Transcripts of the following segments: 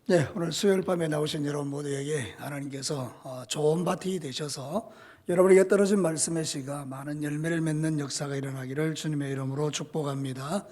네, 오늘 수요일 밤에 나오신 여러분 모두에게 하나님께서 좋은 밭이 되셔서 여러분에게 떨어진 말씀의 씨가 많은 열매를 맺는 역사가 일어나기를 주님의 이름으로 축복합니다.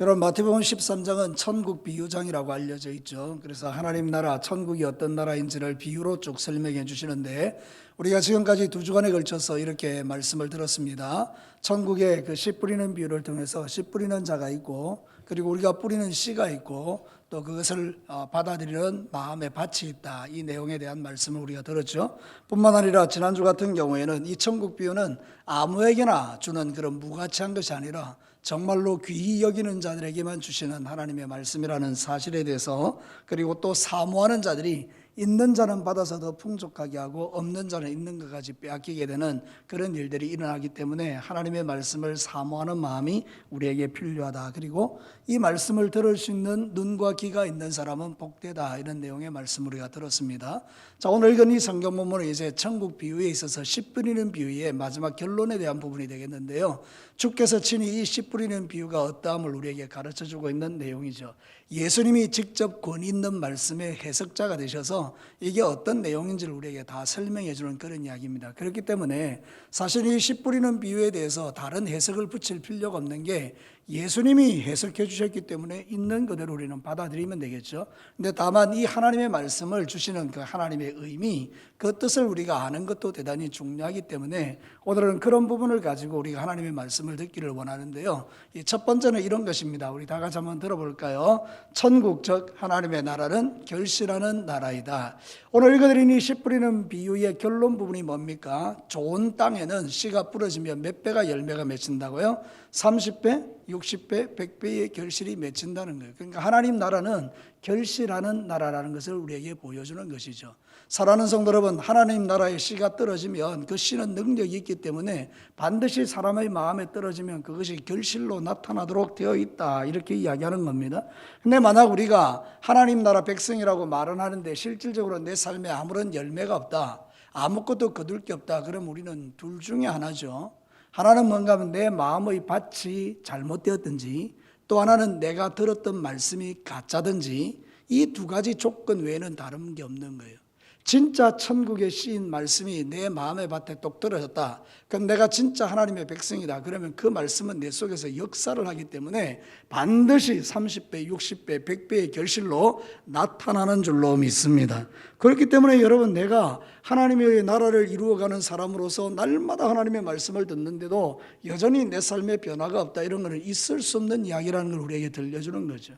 여러분, 마태복음 13장은 천국 비유장이라고 알려져 있죠. 그래서 하나님 나라, 천국이 어떤 나라인지를 비유로 쭉 설명해 주시는데, 우리가 지금까지 2주간에 걸쳐서 이렇게 말씀을 들었습니다. 천국의 그 씨 뿌리는 비유를 통해서 씨 뿌리는 자가 있고, 그리고 우리가 뿌리는 씨가 있고, 또 그것을 받아들이는 마음의 밭이 있다. 이 내용에 대한 말씀을 우리가 들었죠. 뿐만 아니라 지난주 같은 경우에는 이 천국 비유는 아무에게나 주는 그런 무가치한 것이 아니라 정말로 귀히 여기는 자들에게만 주시는 하나님의 말씀이라는 사실에 대해서, 그리고 또 사모하는 자들이 있는 자는 받아서 더 풍족하게 하고 없는 자는 있는 것까지 빼앗기게 되는 그런 일들이 일어나기 때문에 하나님의 말씀을 사모하는 마음이 우리에게 필요하다. 그리고 이 말씀을 들을 수 있는 눈과 귀가 있는 사람은 복되다. 이런 내용의 말씀을 우리가 들었습니다. 자, 오늘 읽은 이 성경 본문은 이제 천국 비유에 있어서 씨 뿌리는 비유의 마지막 결론에 대한 부분이 되겠는데요. 주께서 친히 이 씨 뿌리는 비유가 어떠함을 우리에게 가르쳐주고 있는 내용이죠. 예수님이 직접 권위 있는 말씀의 해석자가 되셔서 이게 어떤 내용인지를 우리에게 다 설명해 주는 그런 이야기입니다. 그렇기 때문에 사실 이 씨 뿌리는 비유에 대해서 다른 해석을 붙일 필요가 없는 게 예수님이 해석해 주셨기 때문에 있는 그대로 우리는 받아들이면 되겠죠. 근데 다만 이 하나님의 말씀을 주시는 그 하나님의 의미, 그 뜻을 우리가 아는 것도 대단히 중요하기 때문에 오늘은 그런 부분을 가지고 우리가 하나님의 말씀을 듣기를 원하는데요. 이 첫 번째는 이런 것입니다. 우리 다 같이 한번 들어볼까요? 천국 즉 하나님의 나라는 결실하는 나라이다. 오늘 읽어드린 이 씨 뿌리는 비유의 결론 부분이 뭡니까? 좋은 땅에는 씨가 뿌려지면 몇 배가 열매가 맺힌다고요? 30배, 60배, 100배의 결실이 맺힌다는 거예요. 그러니까 하나님 나라는 결실하는 나라라는 것을 우리에게 보여주는 것이죠. 사랑하는 성도 여러분, 하나님 나라의 씨가 떨어지면 그 씨는 능력이 있기 때문에 반드시 사람의 마음에 떨어지면 그것이 결실로 나타나도록 되어 있다. 이렇게 이야기하는 겁니다. 근데 만약 우리가 하나님 나라 백성이라고 말은 하는데 실질적으로 내 삶에 아무런 열매가 없다, 아무것도 거둘 게 없다, 그럼 우리는 둘 중에 하나죠. 하나는 뭔가 하면 내 마음의 밭이 잘못되었든지, 또 하나는 내가 들었던 말씀이 가짜든지, 이 두 가지 조건 외에는 다른 게 없는 거예요. 진짜 천국에 씌인 말씀이 내 마음의 밭에 똑 떨어졌다. 그럼 내가 진짜 하나님의 백성이다. 그러면 그 말씀은 내 속에서 역사를 하기 때문에 반드시 30배, 60배, 100배의 결실로 나타나는 줄로 믿습니다. 그렇기 때문에 여러분, 내가 하나님의 나라를 이루어가는 사람으로서 날마다 하나님의 말씀을 듣는데도 여전히 내 삶에 변화가 없다, 이런 것은 있을 수 없는 이야기라는 걸 우리에게 들려주는 거죠.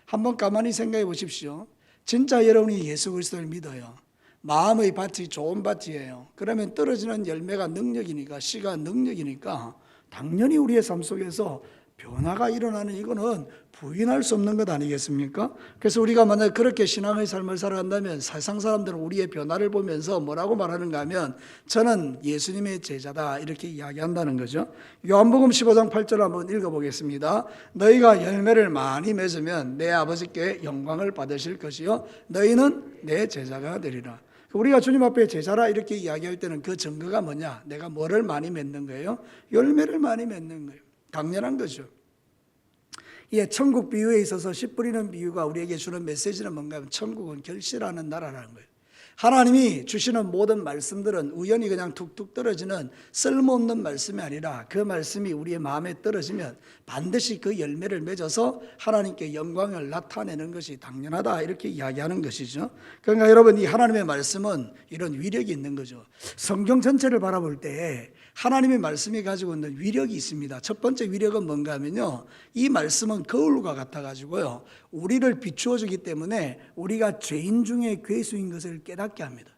한번 가만히 생각해 보십시오. 진짜 여러분이 예수 그리스도를 믿어요. 마음의 밭이 좋은 밭이에요. 그러면 떨어지는 열매가 능력이니까, 씨가 능력이니까 당연히 우리의 삶 속에서 변화가 일어나는, 이거는 부인할 수 없는 것 아니겠습니까? 그래서 우리가 만약 그렇게 신앙의 삶을 살아간다면 세상 사람들은 우리의 변화를 보면서 뭐라고 말하는가 하면 저는 예수님의 제자다, 이렇게 이야기한다는 거죠. 요한복음 15장 8절 한번 읽어보겠습니다. 너희가 열매를 많이 맺으면 내 아버지께 영광을 받으실 것이요 너희는 내 제자가 되리라. 우리가 주님 앞에 제자라 이렇게 이야기할 때는 그 증거가 뭐냐? 내가 뭐를 많이 맺는 거예요? 열매를 많이 맺는 거예요. 당연한 거죠. 예, 천국 비유에 있어서 씨 뿌리는 비유가 우리에게 주는 메시지는 뭔가 하면 천국은 결실하는 나라라는 거예요. 하나님이 주시는 모든 말씀들은 우연히 그냥 툭툭 떨어지는 쓸모없는 말씀이 아니라 그 말씀이 우리의 마음에 떨어지면 반드시 그 열매를 맺어서 하나님께 영광을 나타내는 것이 당연하다, 이렇게 이야기하는 것이죠. 그러니까 여러분, 이 하나님의 말씀은 이런 위력이 있는 거죠. 성경 전체를 바라볼 때 하나님의 말씀이 가지고 있는 위력이 있습니다. 첫 번째 위력은 뭔가 하면요, 이 말씀은 거울과 같아가지고요, 우리를 비추어 주기 때문에 우리가 죄인 중에 괴수인 것을 깨닫게 합니다.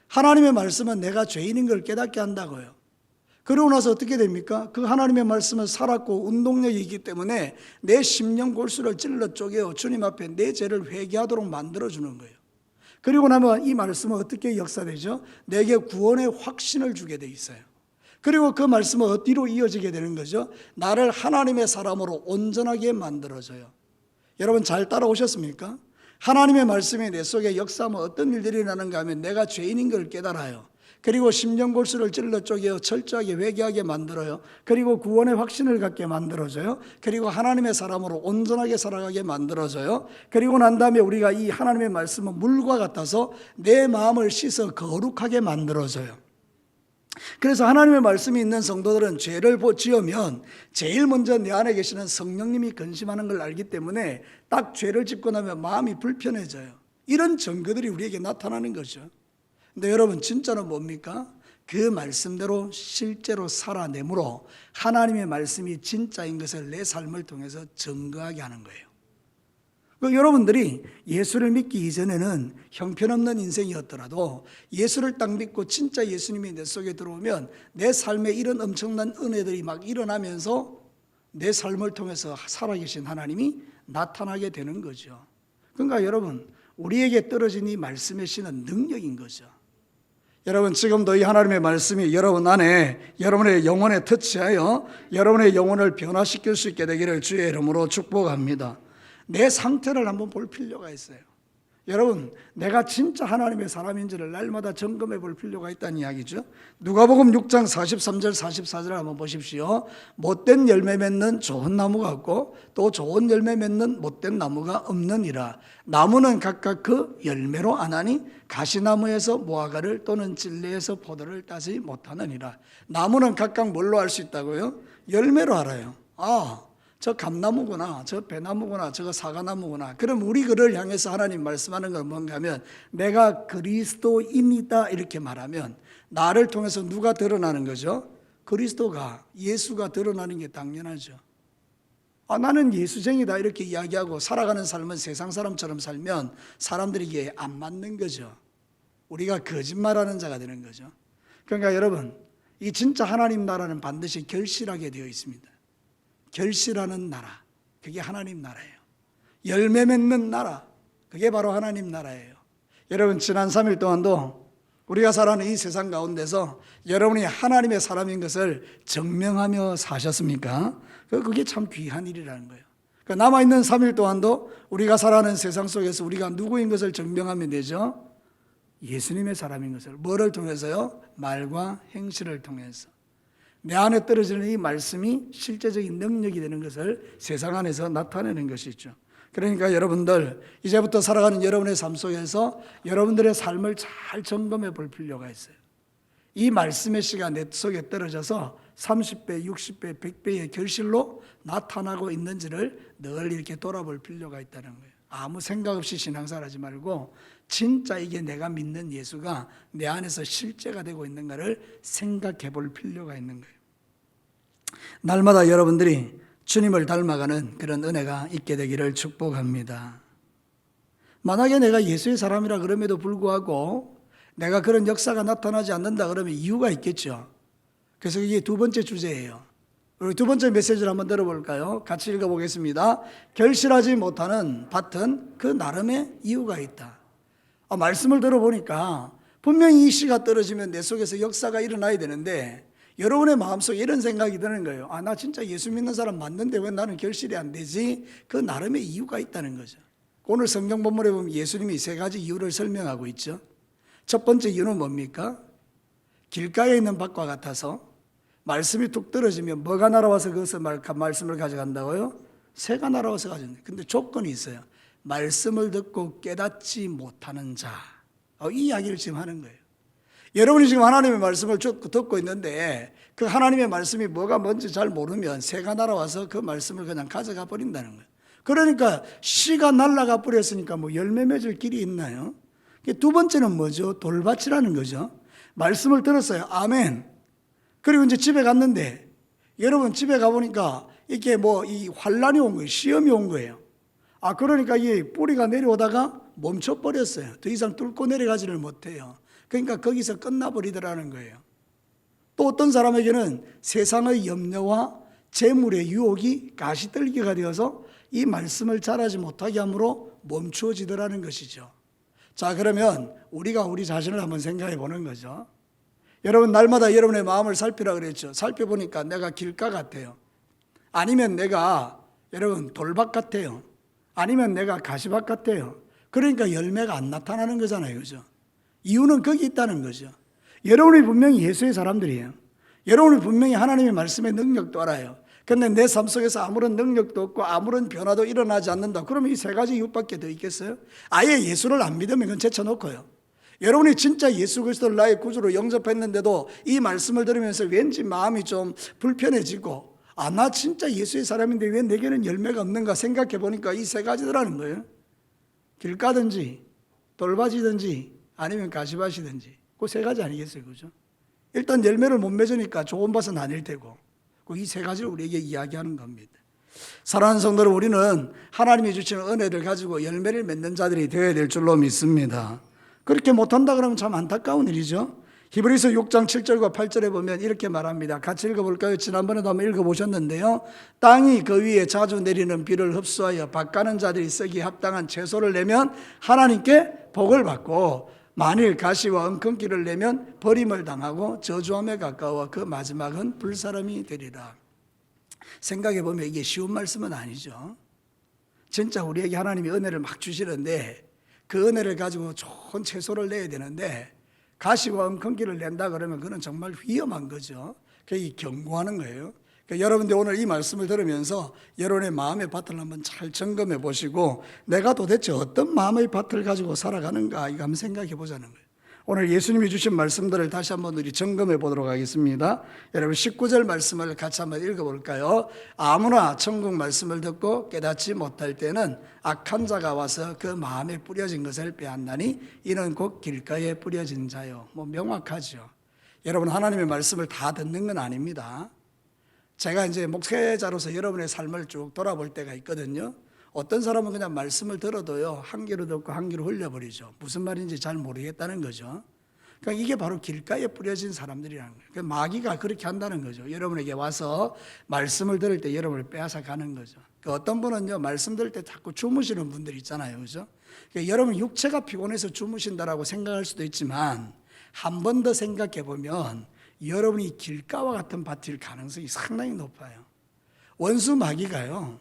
하나님의 말씀은 내가 죄인인 걸 깨닫게 한다고요. 그러고 나서 어떻게 됩니까? 그 하나님의 말씀은 살았고 운동력이 있기 때문에 내 심령 골수를 찔러 쪼개어 주님 앞에 내 죄를 회개하도록 만들어주는 거예요. 그리고 나면 이 말씀은 어떻게 역사되죠? 내게 구원의 확신을 주게 돼 있어요. 그리고 그 말씀은 어디로 이어지게 되는 거죠? 나를 하나님의 사람으로 온전하게 만들어줘요. 여러분, 잘 따라오셨습니까? 하나님의 말씀이 내 속에 역사하면 어떤 일들이 일어나는가 하면 내가 죄인인 걸 깨달아요. 그리고 심령골수를 찔러 쪼개어 철저하게 회개하게 만들어요. 그리고 구원의 확신을 갖게 만들어줘요. 그리고 하나님의 사람으로 온전하게 살아가게 만들어줘요. 그리고 난 다음에 우리가 이 하나님의 말씀은 물과 같아서 내 마음을 씻어 거룩하게 만들어줘요. 그래서 하나님의 말씀이 있는 성도들은 죄를 지으면 제일 먼저 내 안에 계시는 성령님이 근심하는 걸 알기 때문에 딱 죄를 짓고 나면 마음이 불편해져요. 이런 증거들이 우리에게 나타나는 거죠. 근데 여러분 진짜는 뭡니까? 그 말씀대로 실제로 살아내므로 하나님의 말씀이 진짜인 것을 내 삶을 통해서 증거하게 하는 거예요. 여러분들이 예수를 믿기 이전에는 형편없는 인생이었더라도 예수를 딱 믿고 진짜 예수님이 내 속에 들어오면 내 삶에 이런 엄청난 은혜들이 막 일어나면서 내 삶을 통해서 살아계신 하나님이 나타나게 되는 거죠. 그러니까 여러분, 우리에게 떨어진 이 말씀의 신은 능력인 거죠. 여러분, 지금도 이 하나님의 말씀이 여러분 안에 여러분의 영혼에 터치하여 여러분의 영혼을 변화시킬 수 있게 되기를 주의 이름으로 축복합니다. 내 상태를 한번 볼 필요가 있어요. 여러분, 내가 진짜 하나님의 사람인지를 날마다 점검해 볼 필요가 있다는 이야기죠. 누가복음 6장 43절 44절 한번 보십시오. 못된 열매 맺는 좋은 나무가 없고 또 좋은 열매 맺는 못된 나무가 없느니라. 나무는 각각 그 열매로 아나니 가시나무에서 무화과를 또는 진리에서 포도를 따지 못하느니라. 나무는 각각 뭘로 알 수 있다고요? 열매로 알아요. 저 감나무구나, 저 배나무구나, 저거 사과나무구나. 그럼 우리 그를 향해서 하나님 말씀하는 건 뭔가 하면 내가 그리스도인이다 이렇게 말하면 나를 통해서 누가 드러나는 거죠? 그리스도가, 예수가 드러나는 게 당연하죠. 나는 예수쟁이다 이렇게 이야기하고 살아가는 삶은 세상 사람처럼 살면 사람들에게 안 맞는 거죠. 우리가 거짓말하는 자가 되는 거죠. 그러니까 여러분, 이 진짜 하나님 나라는 반드시 결실하게 되어 있습니다. 결실하는 나라, 그게 하나님 나라예요. 열매 맺는 나라, 그게 바로 하나님 나라예요. 여러분, 지난 3일 동안도 우리가 살아가는 이 세상 가운데서 여러분이 하나님의 사람인 것을 증명하며 사셨습니까? 그게 참 귀한 일이라는 거예요. 남아있는 3일 동안도 우리가 살아가는 세상 속에서 우리가 누구인 것을 증명하면 되죠? 예수님의 사람인 것을. 뭐를 통해서요? 말과 행실을 통해서. 내 안에 떨어지는 이 말씀이 실제적인 능력이 되는 것을 세상 안에서 나타내는 것이죠. 그러니까 여러분들, 이제부터 살아가는 여러분의 삶 속에서 여러분들의 삶을 잘 점검해 볼 필요가 있어요. 이 말씀의 씨가 내 속에 떨어져서 30배, 60배, 100배의 결실로 나타나고 있는지를 늘 이렇게 돌아볼 필요가 있다는 거예요. 아무 생각 없이 신앙생활하지 말고 진짜 이게 내가 믿는 예수가 내 안에서 실제가 되고 있는가를 생각해 볼 필요가 있는 거예요. 날마다 여러분들이 주님을 닮아가는 그런 은혜가 있게 되기를 축복합니다. 만약에 내가 예수의 사람이라 그럼에도 불구하고 내가 그런 역사가 나타나지 않는다 그러면 이유가 있겠죠. 그래서 이게 두 번째 주제예요. 우리 두 번째 메시지를 한번 들어볼까요? 같이 읽어보겠습니다. 결실하지 못하는 밭은 그 나름의 이유가 있다. 말씀을 들어보니까 분명히 이 씨가 떨어지면 내 속에서 역사가 일어나야 되는데 여러분의 마음속에 이런 생각이 드는 거예요. 나 진짜 예수 믿는 사람 맞는데 왜 나는 결실이 안 되지? 그 나름의 이유가 있다는 거죠. 오늘 성경 본문에 보면 예수님이 세 가지 이유를 설명하고 있죠. 첫 번째 이유는 뭡니까? 길가에 있는 밭과 같아서 말씀이 툭 떨어지면 뭐가 날아와서 그것을 말씀을 가져간다고요? 새가 날아와서 가져간다. 근데 조건이 있어요. 말씀을 듣고 깨닫지 못하는 자. 이 이야기를 지금 하는 거예요. 여러분이 지금 하나님의 말씀을 듣고 있는데 그 하나님의 말씀이 뭐가 뭔지 잘 모르면 새가 날아와서 그 말씀을 그냥 가져가 버린다는 거예요. 그러니까 씨가 날아가 버렸으니까 뭐 열매 맺을 길이 있나요? 두 번째는 뭐죠? 돌밭이라는 거죠. 말씀을 들었어요. 아멘. 그리고 이제 집에 갔는데 여러분 집에 가보니까 이게 뭐 이 환란이 온 거예요. 시험이 온 거예요. 그러니까 이 뿌리가 내려오다가 멈춰버렸어요. 더 이상 뚫고 내려가지를 못해요. 그러니까 거기서 끝나버리더라는 거예요. 또 어떤 사람에게는 세상의 염려와 재물의 유혹이 가시떨기가 되어서 이 말씀을 잘하지 못하게 함으로 멈추어지더라는 것이죠. 자, 그러면 우리가 우리 자신을 한번 생각해 보는 거죠. 여러분, 날마다 여러분의 마음을 살피라 그랬죠. 살펴보니까 내가 길가 같아요. 아니면 내가 여러분 돌밭 같아요. 아니면 내가 가시밭 같아요. 그러니까 열매가 안 나타나는 거잖아요. 그죠? 이유는 거기 있다는 거죠. 여러분이 분명히 예수의 사람들이에요. 여러분이 분명히 하나님의 말씀의 능력도 알아요. 근데 내 삶 속에서 아무런 능력도 없고 아무런 변화도 일어나지 않는다. 그러면 이 세 가지 이유밖에 더 있겠어요? 아예 예수를 안 믿으면 그건 제쳐놓고요. 여러분이 진짜 예수 그리스도를 나의 구주로 영접했는데도 이 말씀을 들으면서 왠지 마음이 좀 불편해지고, 아, 나 진짜 예수의 사람인데 왜 내게는 열매가 없는가 생각해 보니까 이 세 가지더라는 거예요. 길 가든지 돌밭이든지 아니면 가시밭이든지 그 세 가지 아니겠어요, 그죠? 일단 열매를 못 맺으니까 좋은 밭은 아닐 테고, 이 세 가지를 우리에게 이야기하는 겁니다. 사랑하는 성도들, 우리는 하나님이 주시는 은혜를 가지고 열매를 맺는 자들이 되어야 될 줄로 믿습니다. 그렇게 못한다 그러면 참 안타까운 일이죠. 히브리서 6장 7절과 8절에 보면 이렇게 말합니다. 같이 읽어볼까요? 지난번에도 한번 읽어보셨는데요. 땅이 그 위에 자주 내리는 비를 흡수하여 밭 가는 자들이 쓰기에 합당한 채소를 내면 하나님께 복을 받고, 만일 가시와 엉겅퀴를 내면 버림을 당하고 저주함에 가까워 그 마지막은 불사름이 되리라. 생각해 보면 이게 쉬운 말씀은 아니죠. 진짜 우리에게 하나님이 은혜를 막 주시는데 그 은혜를 가지고 좋은 채소를 내야 되는데 가시와 엉겅퀴를 낸다 그러면 그건 정말 위험한 거죠. 그게 경고하는 거예요. 그러니까 여러분들 오늘 이 말씀을 들으면서 여러분의 마음의 밭을 한번 잘 점검해 보시고, 내가 도대체 어떤 마음의 밭을 가지고 살아가는가 이거 한번 생각해 보자는 거예요. 오늘 예수님이 주신 말씀들을 다시 한번 우리 점검해 보도록 하겠습니다. 여러분 19절 말씀을 같이 한번 읽어볼까요? 아무나 천국 말씀을 듣고 깨닫지 못할 때는 악한 자가 와서 그 마음에 뿌려진 것을 빼앗나니 이는 곧 길가에 뿌려진 자요. 명확하죠. 여러분 하나님의 말씀을 다 듣는 건 아닙니다. 제가 이제 목회자로서 여러분의 삶을 쭉 돌아볼 때가 있거든요. 어떤 사람은 그냥 말씀을 들어도요, 한 귀로 듣고 한 귀로 흘려버리죠. 무슨 말인지 잘 모르겠다는 거죠. 그러니까 이게 바로 길가에 뿌려진 사람들이라는 거예요. 그러니까 마귀가 그렇게 한다는 거죠. 여러분에게 와서 말씀을 들을 때 여러분을 빼앗아 가는 거죠. 그러니까 어떤 분은요, 말씀 들을 때 자꾸 주무시는 분들 있잖아요, 그죠? 그러니까 여러분 육체가 피곤해서 주무신다라고 생각할 수도 있지만 한 번 더 생각해 보면 여러분이 길가와 같은 밭일 가능성이 상당히 높아요. 원수 마귀가요,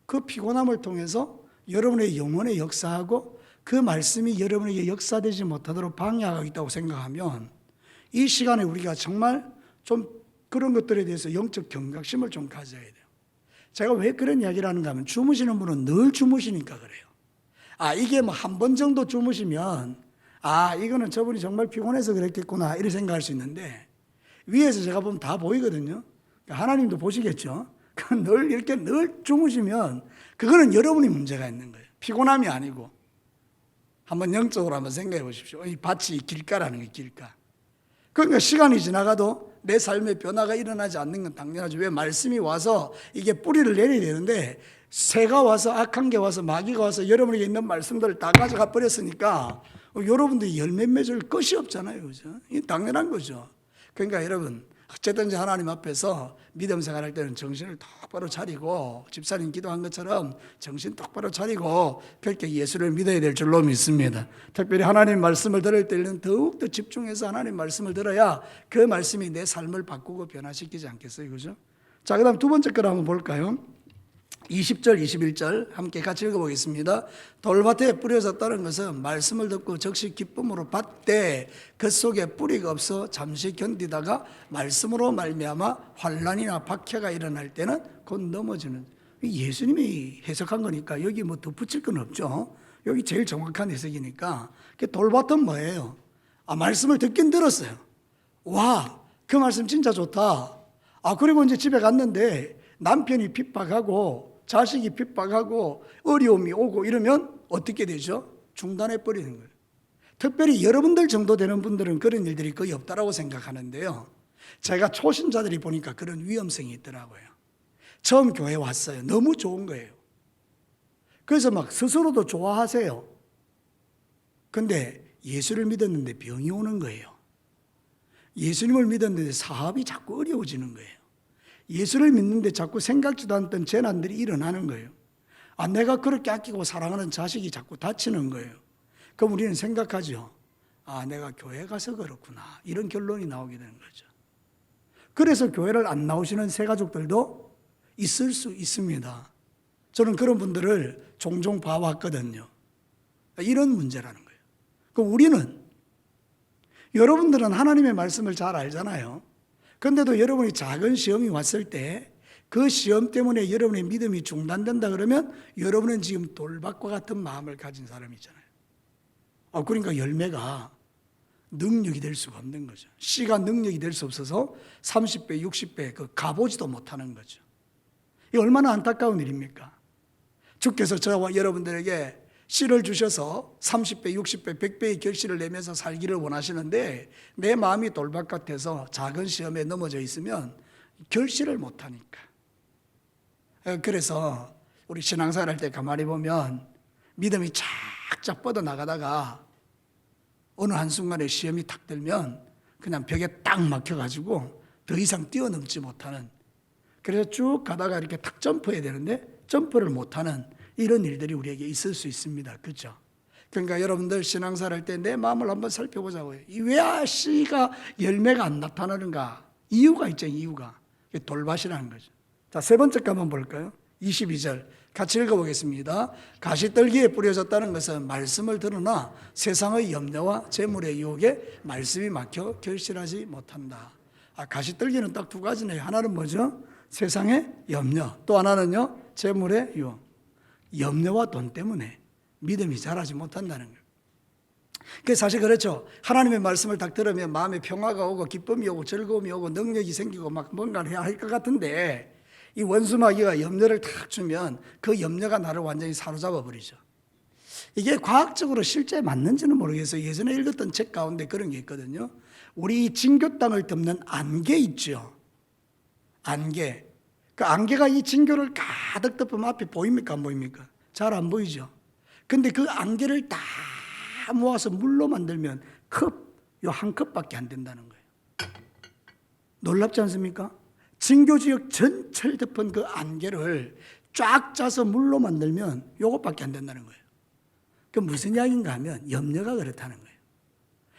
그 피곤함을 통해서 여러분의 영혼에 역사하고 그 말씀이 여러분에게 역사되지 못하도록 방해하고 있다고 생각하면 이 시간에 우리가 정말 좀 그런 것들에 대해서 영적 경각심을 좀 가져야 돼요. 제가 왜 그런 이야기를 하는가 하면 주무시는 분은 늘 주무시니까 그래요. 아, 이게 한 번 정도 주무시면 아, 이거는 저분이 정말 피곤해서 그랬겠구나 이렇게 생각할 수 있는데, 위에서 제가 보면 다 보이거든요. 하나님도 보시겠죠. 늘 이렇게 늘 주무시면 그거는 여러분이 문제가 있는 거예요. 피곤함이 아니고. 한번 영적으로 한번 생각해 보십시오. 이 밭이 길가라는 거예요, 길가. 그러니까 시간이 지나가도 내 삶에 변화가 일어나지 않는 건 당연하죠. 왜? 말씀이 와서 이게 뿌리를 내려야 되는데 새가 와서, 악한 게 와서, 마귀가 와서 여러분에게 있는 말씀들을 다 가져가 버렸으니까 여러분들이 열매 맺을 것이 없잖아요, 그죠? 이게 당연한 거죠. 그러니까 여러분, 어쨌든지 하나님 앞에서 믿음 생활할 때는 정신을 똑바로 차리고, 집사님 기도한 것처럼 정신 똑바로 차리고 그렇게 예수를 믿어야 될 줄로 믿습니다. 특별히 하나님 말씀을 들을 때는 더욱더 집중해서 하나님 말씀을 들어야 그 말씀이 내 삶을 바꾸고 변화시키지 않겠어요, 그죠? 자, 그 다음 두 번째 거를 한번 볼까요? 20절, 21절 함께 같이 읽어보겠습니다. 돌밭에 뿌려졌다는 것은 말씀을 듣고 즉시 기쁨으로 받되 그 속에 뿌리가 없어 잠시 견디다가 말씀으로 말미암아 환난이나 박해가 일어날 때는 곧 넘어지는. 예수님이 해석한 거니까 여기 뭐 덧붙일 건 없죠. 여기 제일 정확한 해석이니까. 돌밭은 뭐예요? 아, 말씀을 듣긴 들었어요. 와, 그 말씀 진짜 좋다. 아, 그리고 이제 집에 갔는데 남편이 핍박하고 자식이 핍박하고 어려움이 오고 이러면 어떻게 되죠? 중단해 버리는 거예요. 특별히 여러분들 정도 되는 분들은 그런 일들이 거의 없다라고 생각하는데요. 제가 초신자들이 보니까 그런 위험성이 있더라고요. 처음 교회 왔어요. 너무 좋은 거예요. 그래서 막 스스로도 좋아하세요. 근데 예수를 믿었는데 병이 오는 거예요. 예수님을 믿었는데 사업이 자꾸 어려워지는 거예요. 예수를 믿는데 자꾸 생각지도 않던 재난들이 일어나는 거예요. 아, 내가 그렇게 아끼고 사랑하는 자식이 자꾸 다치는 거예요. 그럼 우리는 생각하죠. 아, 내가 교회 가서 그렇구나. 이런 결론이 나오게 되는 거죠. 그래서 교회를 안 나오시는 새 가족들도 있을 수 있습니다. 저는 그런 분들을 종종 봐왔거든요. 이런 문제라는 거예요. 그럼 우리는 여러분들은 하나님의 말씀을 잘 알잖아요. 그런데도 여러분이 작은 시험이 왔을 때 그 시험 때문에 여러분의 믿음이 중단된다 그러면 여러분은 지금 돌박과 같은 마음을 가진 사람이잖아요. 그러니까 열매가 능력이 될 수가 없는 거죠. 씨가 능력이 될 수 없어서 30배, 60배 가보지도 못하는 거죠. 이 얼마나 안타까운 일입니까? 주께서 저와 여러분들에게 씨를 주셔서 30배, 60배, 100배의 결실을 내면서 살기를 원하시는데 내 마음이 돌박 같아서 작은 시험에 넘어져 있으면 결실을 못하니까. 그래서 우리 신앙생활 할 때 가만히 보면 믿음이 착착 뻗어나가다가 어느 한순간에 시험이 탁 들면 그냥 벽에 딱 막혀가지고 더 이상 뛰어넘지 못하는, 그래서 쭉 가다가 이렇게 탁 점프해야 되는데 점프를 못하는 이런 일들이 우리에게 있을 수 있습니다. 그렇죠? 그러니까 여러분들 신앙생활 할 때 내 마음을 한번 살펴보자고요. 왜 씨가 열매가 안 나타나는가? 이유가 있죠. 이유가. 돌밭이라는 거죠. 자, 세 번째 거 한번 볼까요? 22절 같이 읽어보겠습니다. 가시떨기에 뿌려졌다는 것은 말씀을 들으나 세상의 염려와 재물의 유혹에 말씀이 막혀 결실하지 못한다. 가시떨기는 딱 두 가지네요. 하나는 뭐죠? 세상의 염려. 또 하나는요, 재물의 유혹. 염려와 돈 때문에 믿음이 자라지 못한다는 거예요. 그게 사실 그렇죠. 하나님의 말씀을 딱 들으면 마음에 평화가 오고 기쁨이 오고 즐거움이 오고 능력이 생기고 막 뭔가를 해야 할 것 같은데 이 원수마귀가 염려를 탁 주면 그 염려가 나를 완전히 사로잡아 버리죠. 이게 과학적으로 실제 맞는지는 모르겠어요. 예전에 읽었던 책 가운데 그런 게 있거든요. 우리 진교 땅을 덮는 안개 있죠. 안개. 그 안개가 이 진교를 가득 덮으면 앞에 보입니까? 안 보입니까? 잘 안 보이죠. 근데 그 안개를 다 모아서 물로 만들면 요 한 컵밖에 안 된다는 거예요. 놀랍지 않습니까? 진교지역 전체를 덮은 그 안개를 쫙 짜서 물로 만들면 요것밖에 안 된다는 거예요. 그 무슨 이야기인가 하면 염려가 그렇다는 거예요.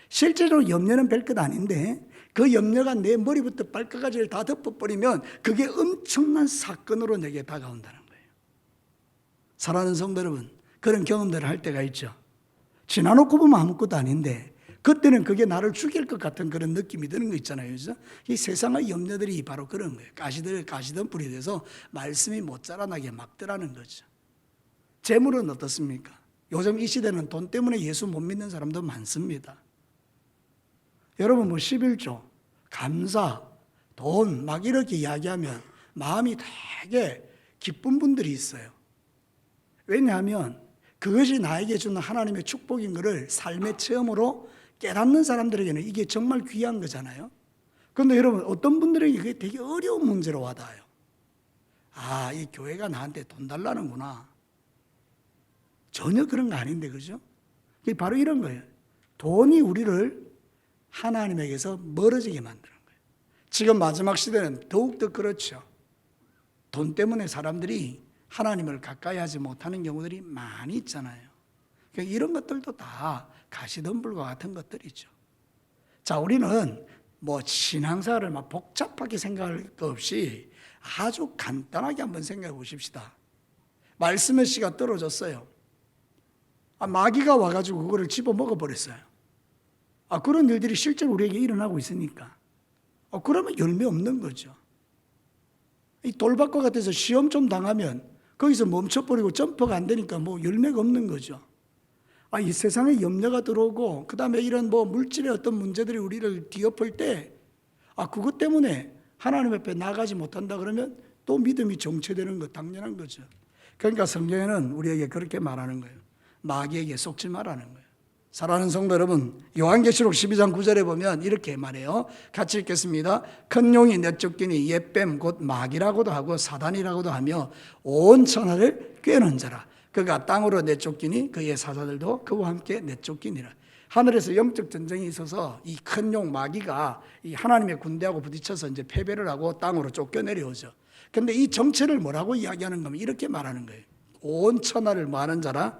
실제로 염려는 별것 아닌데 그 염려가 내 머리부터 발끝까지를 다 덮어버리면 그게 엄청난 사건으로 내게 다가온다는 거예요. 사랑하는 성도 여러분, 그런 경험들을 할 때가 있죠. 지나놓고 보면 아무것도 아닌데 그때는 그게 나를 죽일 것 같은 그런 느낌이 드는 거 있잖아요. 그래서 이 세상의 염려들이 바로 그런 거예요. 가시던 불이 돼서 말씀이 못 자라나게 막더라는 거죠. 재물은 어떻습니까? 요즘 이 시대는 돈 때문에 예수 못 믿는 사람도 많습니다. 여러분 11조, 감사, 돈 막 이렇게 이야기하면 마음이 되게 기쁜 분들이 있어요. 왜냐하면 그것이 나에게 주는 하나님의 축복인 것을 삶의 체험으로 깨닫는 사람들에게는 이게 정말 귀한 거잖아요. 그런데 여러분 어떤 분들에게 그게 되게 어려운 문제로 와닿아요. 이 교회가 나한테 돈 달라는구나. 전혀 그런 거 아닌데, 그죠? 그게 바로 이런 거예요. 돈이 우리를 하나님에게서 멀어지게 만드는 거예요. 지금 마지막 시대는 더욱더 그렇죠. 돈 때문에 사람들이 하나님을 가까이 하지 못하는 경우들이 많이 있잖아요. 그러니까 이런 것들도 다 가시덤불과 같은 것들이죠. 자, 우리는 신앙사를 막 복잡하게 생각할 것 없이 아주 간단하게 한번 생각해 보십시다. 말씀의 씨가 떨어졌어요. 마귀가 와가지고 그거를 집어 먹어버렸어요. 그런 일들이 실제로 우리에게 일어나고 있으니까. 그러면 열매 없는 거죠. 이 돌밭과 같아서 시험 좀 당하면 거기서 멈춰버리고 점프가 안 되니까 열매가 없는 거죠. 이 세상에 염려가 들어오고 그 다음에 이런 물질의 어떤 문제들이 우리를 뒤엎을 때 그것 때문에 하나님 앞에 나가지 못한다 그러면 또 믿음이 정체되는 거 당연한 거죠. 그러니까 성경에는 우리에게 그렇게 말하는 거예요. 마귀에게 속지 말라는 거예요. 사랑하는 성도 여러분, 요한계시록 12장 9절에 보면 이렇게 말해요. 같이 읽겠습니다. 큰 용이 내쫓기니 옛뱀 곧 마귀라고도 하고 사단이라고도 하며 온 천하를 꿰는 자라. 그가 땅으로 내쫓기니 그의 사자들도 그와 함께 내쫓기니라. 하늘에서 영적 전쟁이 있어서 이 큰 용 마귀가 이 하나님의 군대하고 부딪혀서 이제 패배를 하고 땅으로 쫓겨내려오죠. 근데 이 정체를 뭐라고 이야기하는 거면 이렇게 말하는 거예요. 온 천하를 뭐하는 자라?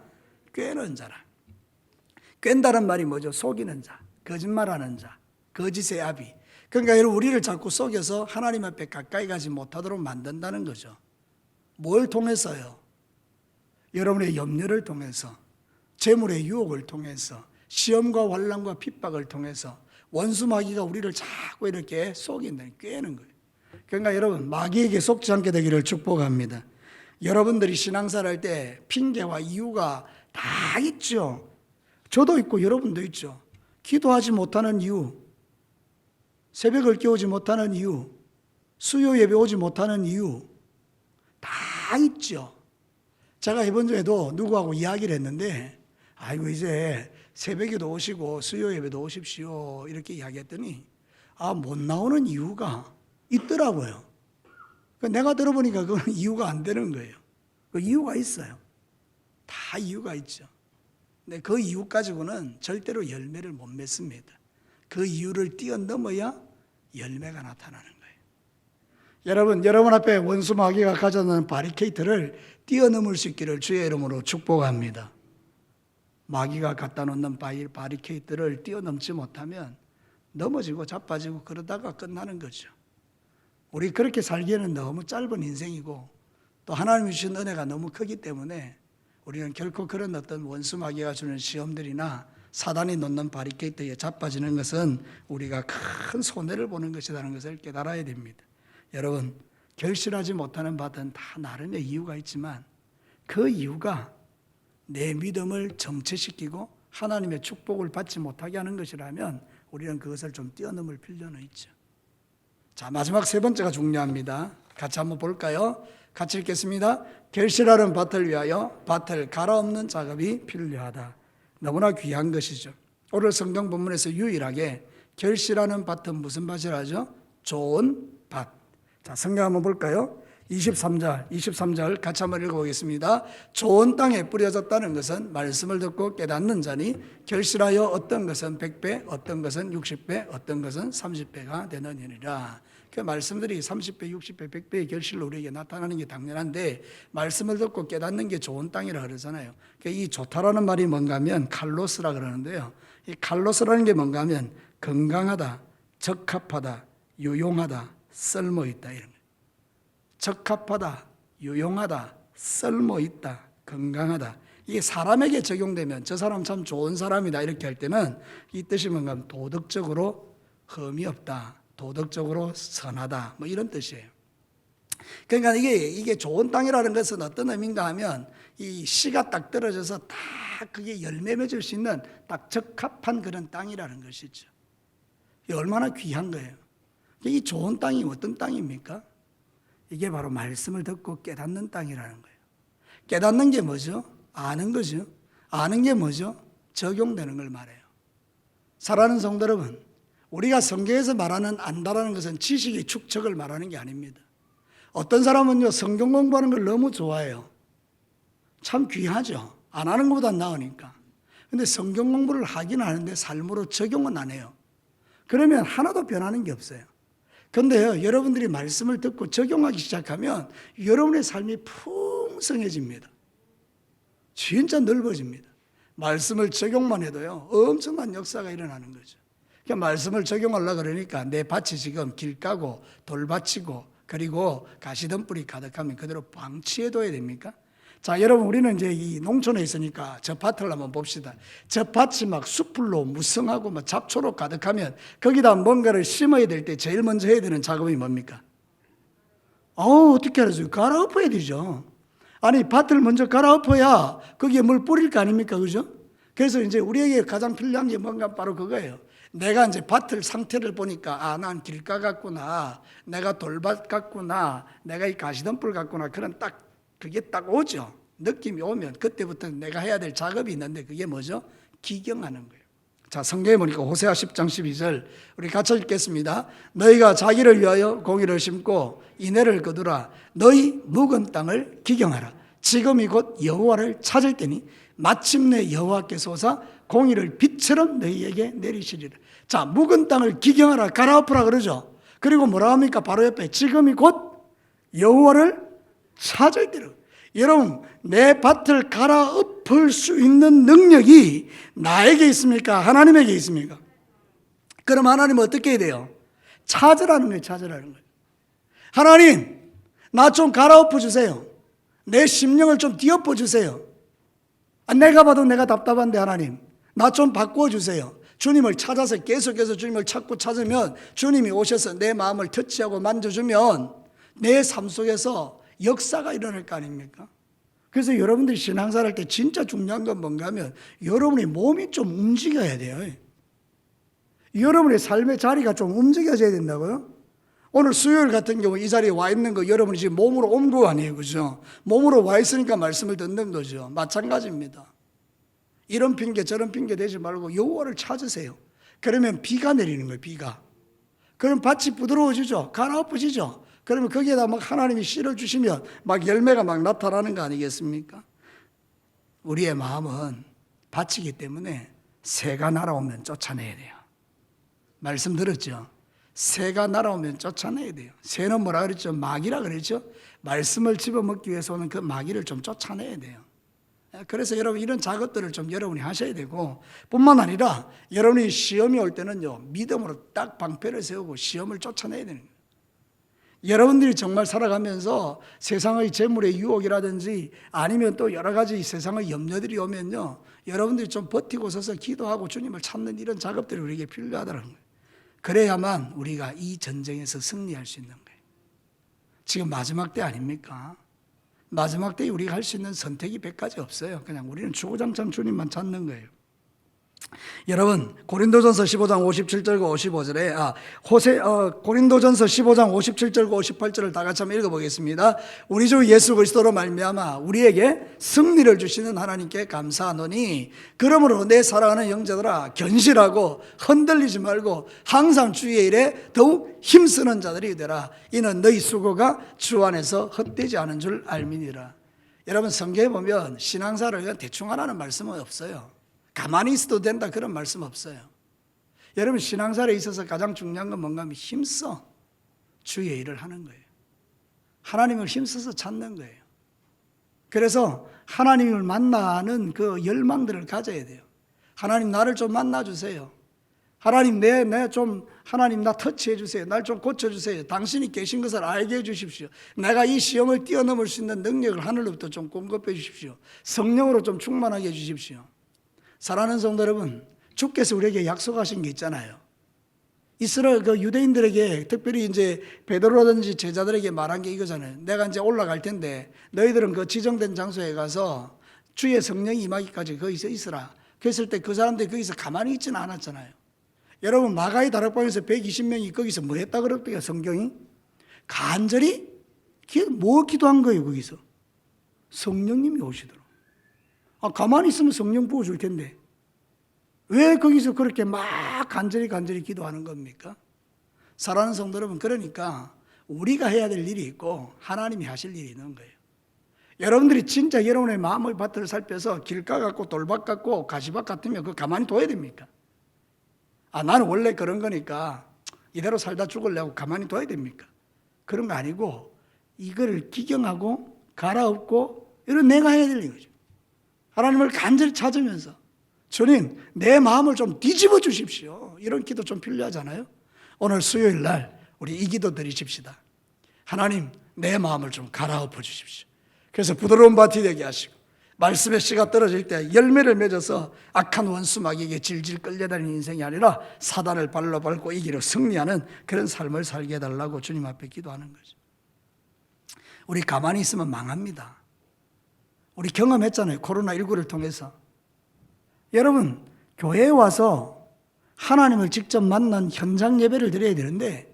꿰는 자라. 꿰다는 말이 뭐죠? 속이는 자, 거짓말하는 자, 거짓의 아비. 그러니까 여러분 우리를 자꾸 속여서 하나님 앞에 가까이 가지 못하도록 만든다는 거죠. 뭘 통해서요? 여러분의 염려를 통해서, 재물의 유혹을 통해서, 시험과 환난과 핍박을 통해서 원수 마귀가 우리를 자꾸 이렇게 속인다, 꿰는 거예요. 그러니까 여러분, 마귀에게 속지 않게 되기를 축복합니다. 여러분들이 신앙생활 할 때 핑계와 이유가 다 있죠. 저도 있고 여러분도 있죠. 기도하지 못하는 이유, 새벽을 깨우지 못하는 이유, 수요 예배 오지 못하는 이유 다 있죠. 제가 이번 주에도 누구하고 이야기를 했는데, 아이고 이제 새벽에도 오시고 수요 예배도 오십시오 이렇게 이야기했더니 못 나오는 이유가 있더라고요. 내가 들어보니까 그건 이유가 안 되는 거예요. 그 이유가 있어요. 다 이유가 있죠. 근데 그 이유 가지고는 절대로 열매를 못 맺습니다. 그 이유를 뛰어넘어야 열매가 나타나는 거예요. 여러분 앞에 원수 마귀가 가져놓은 바리케이트를 뛰어넘을 수 있기를 주의 이름으로 축복합니다. 마귀가 갖다 놓는 바리케이트를 뛰어넘지 못하면 넘어지고 자빠지고 그러다가 끝나는 거죠. 우리 그렇게 살기에는 너무 짧은 인생이고 또 하나님이 주신 은혜가 너무 크기 때문에 우리는 결코 그런 어떤 원수 마귀가 주는 시험들이나 사단이 놓는 바리케이트에 자빠지는 것은 우리가 큰 손해를 보는 것이라는 것을 깨달아야 됩니다. 여러분, 결실하지 못하는 밭은 다 나름의 이유가 있지만 그 이유가 내 믿음을 정체시키고 하나님의 축복을 받지 못하게 하는 것이라면 우리는 그것을 좀 뛰어넘을 필요는 있죠. 자, 마지막 세 번째가 중요합니다. 같이 한번 볼까요? 같이 읽겠습니다. 결실하는 밭을 위하여 밭을 갈아엎는 작업이 필요하다. 너무나 귀한 것이죠. 오늘 성경 본문에서 유일하게 결실하는 밭은 무슨 밭이라죠? 좋은 밭. 자, 성경 한번 볼까요? 23절 같이 한번 읽어보겠습니다. 좋은 땅에 뿌려졌다는 것은 말씀을 듣고 깨닫는 자니 결실하여 어떤 것은 100배, 어떤 것은 60배, 어떤 것은 30배가 되는 일이라. 그 말씀들이 30배, 60배, 100배의 결실로 우리에게 나타나는 게 당연한데 말씀을 듣고 깨닫는 게 좋은 땅이라 그러잖아요. 이 좋다라는 말이 뭔가 하면 칼로스라 그러는데요. 이 칼로스라는 게 뭔가 하면 건강하다, 적합하다, 유용하다, 쓸모있다 이런 거예요. 적합하다, 유용하다, 쓸모있다, 건강하다. 이게 사람에게 적용되면 저 사람 참 좋은 사람이다 이렇게 할 때는 이 뜻이 뭔가 하면 도덕적으로 흠이 없다, 도덕적으로 선하다 뭐 이런 뜻이에요. 그러니까 이게 좋은 땅이라는 것은 어떤 의미인가 하면 이 씨가 딱 떨어져서 딱 그게 열매 맺을 수 있는 딱 적합한 그런 땅이라는 것이죠. 이게 얼마나 귀한 거예요. 이 좋은 땅이 어떤 땅입니까? 이게 바로 말씀을 듣고 깨닫는 땅이라는 거예요. 깨닫는 게 뭐죠? 아는 거죠. 아는 게 뭐죠? 적용되는 걸 말해요. 사랑하는 성도 여러분, 우리가 성경에서 말하는 안다라는 것은 지식의 축적을 말하는 게 아닙니다. 어떤 사람은요, 성경 공부하는 걸 너무 좋아해요. 참 귀하죠. 안 하는 것보다 나으니까. 근데 성경 공부를 하긴 하는데 삶으로 적용은 안 해요. 그러면 하나도 변하는 게 없어요. 그런데요, 여러분들이 말씀을 듣고 적용하기 시작하면 여러분의 삶이 풍성해집니다. 진짜 넓어집니다. 말씀을 적용만 해도요, 엄청난 역사가 일어나는 거죠. 그러니까 말씀을 적용하려고 그러니까 내 밭이 지금 길 까고 돌밭이고 그리고 가시덤불이 가득하면 그대로 방치해둬야 됩니까? 자, 여러분, 우리는 이제 이 농촌에 있으니까 저 밭을 한번 봅시다. 저 밭이 막 숲풀로 무성하고 막 잡초로 가득하면 거기다 뭔가를 심어야 될 때 제일 먼저 해야 되는 작업이 뭡니까? 어떻게 알았어요? 갈아엎어야 되죠. 아니, 밭을 먼저 갈아엎어야 거기에 물 뿌릴 거 아닙니까? 그죠? 그래서 이제 우리에게 가장 필요한 게 뭔가 바로 그거예요. 내가 이제 밭을 상태를 보니까 난 길가 같구나, 내가 돌밭 같구나, 내가 이 가시덤불 같구나, 그런 그게 딱 오죠. 느낌이 오면 그때부터 내가 해야 될 작업이 있는데 그게 뭐죠? 기경하는 거예요. 자, 성경에 보니까 호세아 10장 12절 우리 같이 읽겠습니다. 너희가 자기를 위하여 공의를 심고 인애를 거두라. 너희 묵은 땅을 기경하라. 지금이 곧 여호와를 찾을 때니 마침내 여호와께서 오사 공의를 빛처럼 너희에게 내리시리라. 자, 묵은 땅을 기경하라, 갈아엎으라 그러죠. 그리고 뭐라 합니까? 바로 옆에 지금이 곧 여호와를 찾을 때로. 여러분, 내 밭을 갈아엎을 수 있는 능력이 나에게 있습니까? 하나님에게 있습니까? 그럼 하나님은 어떻게 해야 돼요? 찾으라는 거예요. 찾으라는 거예요. 하나님, 나 좀 갈아엎어 주세요. 내 심령을 좀 뒤엎어 주세요. 내가 봐도 내가 답답한데 하나님, 나 좀 바꾸어 주세요. 주님을 찾아서 계속해서 주님을 찾고 찾으면 주님이 오셔서 내 마음을 터치하고 만져주면 내 삶 속에서 역사가 일어날 거 아닙니까? 그래서 여러분들이 신앙생활 할 때 진짜 중요한 건 뭔가 하면 여러분의 몸이 좀 움직여야 돼요. 여러분의 삶의 자리가 좀 움직여져야 된다고요. 오늘 수요일 같은 경우 이 자리에 와 있는 거 여러분이 지금 몸으로 온 거 아니에요, 그죠? 몸으로 와 있으니까 말씀을 듣는 거죠. 마찬가지입니다. 이런 핑계 저런 핑계 대지 말고 여호와를 찾으세요. 그러면 비가 내리는 거예요, 비가. 그럼 밭이 부드러워지죠. 가라엎어지죠. 그러면 거기에다 막 하나님이 씨를 주시면 막 열매가 막 나타나는 거 아니겠습니까? 우리의 마음은 밭이기 때문에 새가 날아오면 쫓아내야 돼요. 말씀 들었죠? 새가 날아오면 쫓아내야 돼요. 새는 뭐라 그랬죠? 마귀라 그랬죠? 말씀을 집어먹기 위해서 오는 그 마귀를 좀 쫓아내야 돼요. 그래서 여러분 이런 작업들을 좀 여러분이 하셔야 되고, 뿐만 아니라 여러분이 시험이 올 때는요, 믿음으로 딱 방패를 세우고 시험을 쫓아내야 되는 거예요. 여러분들이 정말 살아가면서 세상의 재물의 유혹이라든지 아니면 또 여러 가지 세상의 염려들이 오면요, 여러분들이 좀 버티고 서서 기도하고 주님을 찾는 이런 작업들이 우리에게 필요하다는 거예요. 그래야만 우리가 이 전쟁에서 승리할 수 있는 거예요. 지금 마지막 때 아닙니까? 마지막 때에 우리가 할 수 있는 선택이 100가지 없어요. 그냥 우리는 주구장창 주님만 찾는 거예요. 여러분 고린도전서 15장 57절과 55절에 고린도전서 15장 57절과 58절을 다 같이 한번 읽어보겠습니다. 우리 주 예수 그리스도로 말미암아 우리에게 승리를 주시는 하나님께 감사하노니 그러므로 내 사랑하는 형제들아 견실하고 흔들리지 말고 항상 주의 일에 더욱 힘쓰는 자들이 되라. 이는 너희 수고가 주 안에서 헛되지 않은 줄 알미니라. 여러분 성경에 보면 신앙사를 대충 하라는 말씀은 없어요. 가만히 있어도 된다 그런 말씀 없어요. 여러분 신앙생활에 있어서 가장 중요한 건 뭔가 하면 힘써 주의 일을 하는 거예요. 하나님을 힘써서 찾는 거예요. 그래서 하나님을 만나는 그 열망들을 가져야 돼요. 하나님 나를 좀 만나주세요. 하나님 하나님 나 터치해 주세요. 날 좀 고쳐주세요. 당신이 계신 것을 알게 해 주십시오. 내가 이 시험을 뛰어넘을 수 있는 능력을 하늘로부터 좀 공급해 주십시오. 성령으로 좀 충만하게 해 주십시오. 사랑하는 성도 여러분, 주께서 우리에게 약속하신 게 있잖아요. 이스라엘 유대인들에게 특별히 이제 베드로라든지 제자들에게 말한 게 이거잖아요. 내가 이제 올라갈 텐데 너희들은 그 지정된 장소에 가서 주의 성령이 임하기까지 거기서 있으라. 그랬을 때 그 사람들이 거기서 가만히 있지는 않았잖아요. 여러분 마가의 다락방에서 120명이 거기서 뭐 했다 그랬대요, 성경이? 간절히 뭐 기도한 거예요, 거기서? 성령님이 오시더라고요. 가만히 있으면 성령 부어줄 텐데 왜 거기서 그렇게 막 간절히 기도하는 겁니까? 사랑하는 성도 여러분, 그러니까 우리가 해야 될 일이 있고 하나님이 하실 일이 있는 거예요. 여러분들이 진짜 여러분의 마음의 밭을 살펴서 길가 같고 돌밭 같고 가시밭 같으면 그거 가만히 둬야 됩니까? 나는 원래 그런 거니까 이대로 살다 죽으려고 가만히 둬야 됩니까? 그런 거 아니고 이거를 기경하고 갈아엎고 이런 내가 해야 될 일이죠. 하나님을 간절히 찾으면서 주님 내 마음을 좀 뒤집어 주십시오. 이런 기도 좀 필요하잖아요. 오늘 수요일 날 우리 이 기도 드리십시다. 하나님 내 마음을 좀 갈아엎어 주십시오. 그래서 부드러운 밭이 되게 하시고 말씀의 씨가 떨어질 때 열매를 맺어서 악한 원수 마귀에게 질질 끌려다니는 인생이 아니라 사단을 발로 밟고 이기려 승리하는 그런 삶을 살게 해달라고 주님 앞에 기도하는 거죠. 우리 가만히 있으면 망합니다. 우리 경험했잖아요. 코로나19를 통해서. 여러분 교회에 와서 하나님을 직접 만난 현장 예배를 드려야 되는데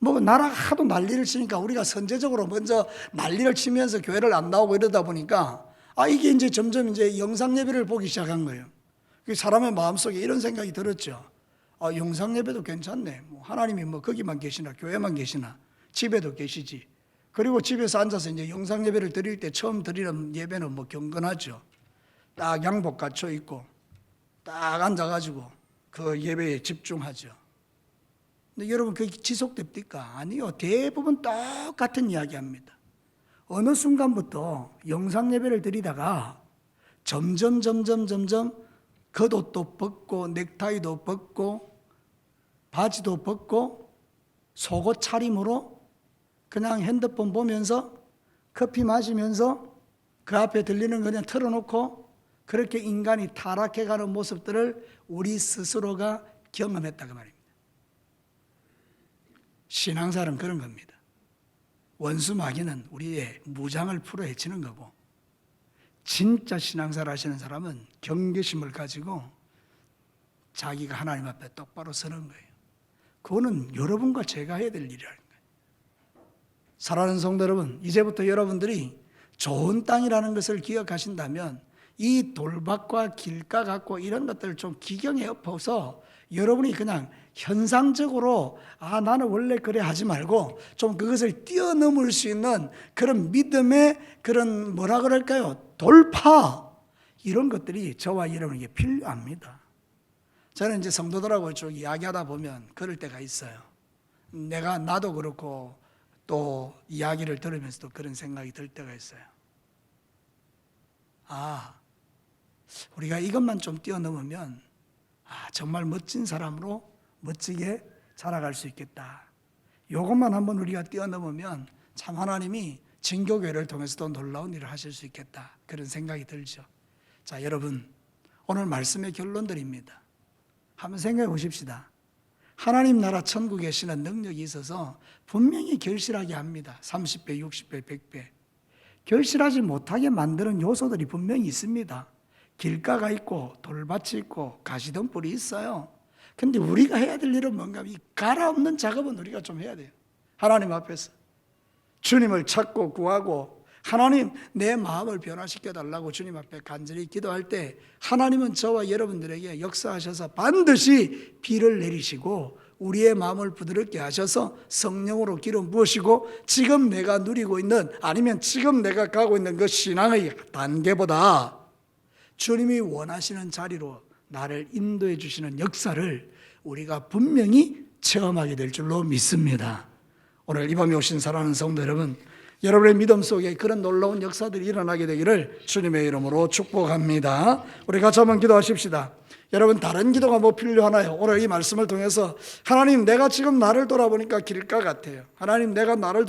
나라가 하도 난리를 치니까 우리가 선제적으로 먼저 난리를 치면서 교회를 안 나오고 이러다 보니까 이게 이제 점점 이제 영상 예배를 보기 시작한 거예요. 사람의 마음속에 이런 생각이 들었죠. 영상 예배도 괜찮네. 하나님이 거기만 계시나 교회만 계시나 집에도 계시지. 그리고 집에서 앉아서 이제 영상 예배를 드릴 때 처음 드리는 예배는 경건하죠. 딱 양복 갖춰 입고 딱 앉아가지고 그 예배에 집중하죠. 근데 여러분 그게 지속됩니까? 아니요. 대부분 똑같은 이야기합니다. 어느 순간부터 영상 예배를 드리다가 점점 겉옷도 벗고 넥타이도 벗고 바지도 벗고 속옷 차림으로 그냥 핸드폰 보면서 커피 마시면서 그 앞에 들리는 거 그냥 틀어놓고 그렇게 인간이 타락해가는 모습들을 우리 스스로가 경험했다 그 말입니다. 신앙사는 그런 겁니다. 원수 마귀는 우리의 무장을 풀어 헤치는 거고, 진짜 신앙사를 하시는 사람은 경계심을 가지고 자기가 하나님 앞에 똑바로 서는 거예요. 그거는 여러분과 제가 해야 될 일이라는 거예요. 사랑하는 성도 여러분, 이제부터 여러분들이 좋은 땅이라는 것을 기억하신다면 이 돌밭과 길가 같고 이런 것들을 좀 기경에 엎어서 여러분이 그냥 현상적으로 나는 원래 그래 하지 말고 좀 그것을 뛰어넘을 수 있는 그런 믿음의 그런 뭐라 그럴까요? 돌파, 이런 것들이 저와 여러분에게 필요합니다. 저는 이제 성도들하고 쭉 이야기하다 보면 그럴 때가 있어요. 나도 그렇고 또 이야기를 들으면서도 그런 생각이 들 때가 있어요. 우리가 이것만 좀 뛰어넘으면 정말 멋진 사람으로 멋지게 자라갈 수 있겠다. 이것만 한번 우리가 뛰어넘으면 참 하나님이 진교회를 통해서도 놀라운 일을 하실 수 있겠다. 그런 생각이 들죠. 자, 여러분, 오늘 말씀의 결론들입니다. 한번 생각해 보십시다. 하나님 나라 천국에 계시는 능력이 있어서 분명히 결실하게 합니다. 30배, 60배, 100배. 결실하지 못하게 만드는 요소들이 분명히 있습니다. 길가가 있고 돌밭이 있고 가시덤불이 있어요. 근데 우리가 해야 될 일은 뭔가, 이 갈아엎는 작업은 우리가 좀 해야 돼요. 하나님 앞에서 주님을 찾고 구하고, 하나님 내 마음을 변화시켜 달라고 주님 앞에 간절히 기도할 때 하나님은 저와 여러분들에게 역사하셔서 반드시 비를 내리시고 우리의 마음을 부드럽게 하셔서 성령으로 기름 부으시고, 지금 내가 누리고 있는, 아니면 지금 내가 가고 있는 그 신앙의 단계보다 주님이 원하시는 자리로 나를 인도해 주시는 역사를 우리가 분명히 체험하게 될 줄로 믿습니다. 오늘 이 밤에 오신 사랑하는 성도 여러분, 여러분의 믿음 속에 그런 놀라운 역사들이 일어나게 되기를 주님의 이름으로 축복합니다. 우리 같이 한번 기도하십시다. 여러분, 다른 기도가 뭐 필요하나요? 오늘 이 말씀을 통해서 하나님, 내가 지금 나를 돌아보니까 길가 같아요. 하나님, 내가 나를